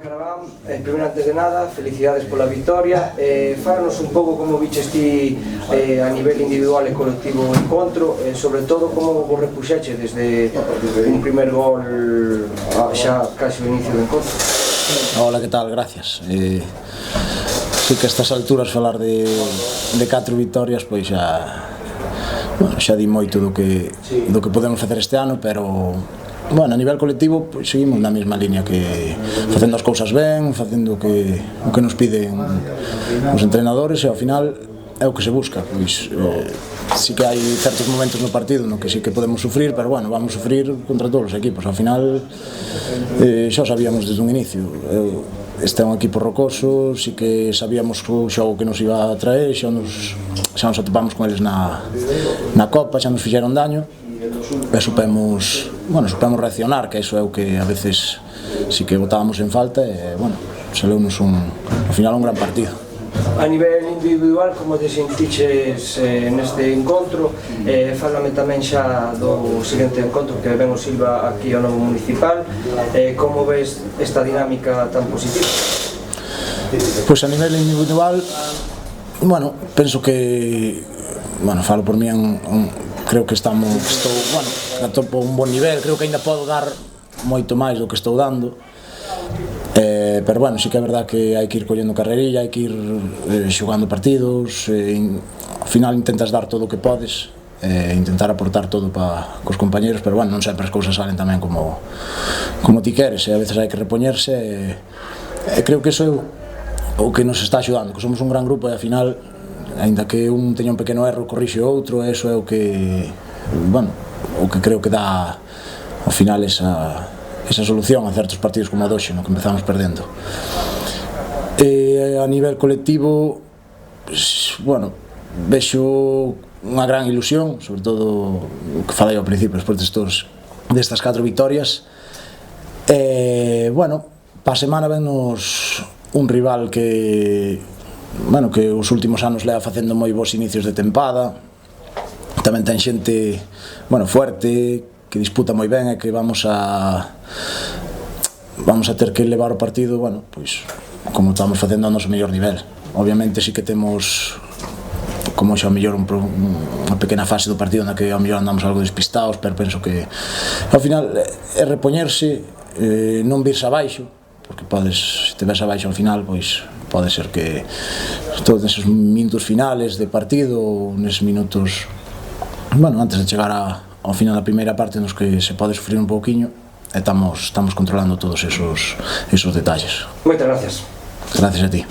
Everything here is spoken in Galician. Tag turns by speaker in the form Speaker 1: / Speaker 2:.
Speaker 1: Caraván, primeiro antes de nada, felicidades pola victoria. Fálanos un pouco como viches ti a nivel individual e colectivo o encontro, sobre todo como vos repuxeche desde un primer gol xa casi o inicio do encontro.
Speaker 2: Hola, que tal? Gracias. Sí que a estas alturas falar de 4 victorias pois xa di moito do que podemos facer este ano, pero bueno, a nivel colectivo pois seguimos na mesma línea, que facendo as cousas ben, facendo o que nos piden os entrenadores, e ao final é o que se busca. Pois sí que hai certos momentos no partido no que sí que podemos sufrir, pero bueno, vamos sufrir contra todos os equipos. Ao final xa sabíamos desde un inicio, este é un equipo rocoso, sí que sabíamos o xogo que nos iba a traer, xa nos atopamos con eles na Copa, xa nos fixeron daño, e supemos reaccionar, que iso é o que a veces sí que botábamos en falta, e bueno, saleunos ao final un gran partido.
Speaker 1: A nivel individual, como te sentiches neste encontro? Fálame tamén xa do seguinte encontro que ven o Silva aquí ao novo municipal. Como ves esta dinámica tan positiva?
Speaker 2: Pois a nivel individual, bueno, penso que, bueno, falo por mí, creo que estou atopo un bon nivel, creo que ainda podo dar moito máis do que estou dando, pero bueno, sí que é verdad que hai que ir collendo carrerilla, hai que ir xogando partidos, ao final intentas dar todo o que podes, intentar aportar todo cos compañeros, pero bueno, non sempre as cousas salen tamén como ti queres, e a veces hai que repoñerse, e creo que iso é o que nos está axudando, que somos un gran grupo, e ao final, aínda que un teña un pequeno erro, corrixe o outro, e iso é o que, bueno, o que creo que dá ao final esa solución a certos partidos como o doxe, no que empezamos perdendo. A nivel colectivo, bueno, vexo unha gran ilusión, sobre todo o que falei ao principio, despois destas 4 victorias. Bueno, pa semana vennos un rival que os últimos anos leva facendo moi bons inicios de tempada, tamén ten xente, fuerte, que disputa moi ben, e que vamos a ter que levar o partido, pois como estamos facendo ao noso mellor nivel. Obviamente sí que temos como xa ao mellor unha pequena fase do partido na que ao mellor andamos algo despistados, pero penso que ao final é repoñerse, non virse abaixo, porque se te ves abaixo ao final, pois pode ser que todos esos minutos finales de partido, ou neses minutos, antes de chegar ao final da primeira parte, nos que se pode sufrir un pouquiño, e estamos controlando todos esos detalles.
Speaker 1: Moitas gracias.
Speaker 2: Gracias a ti.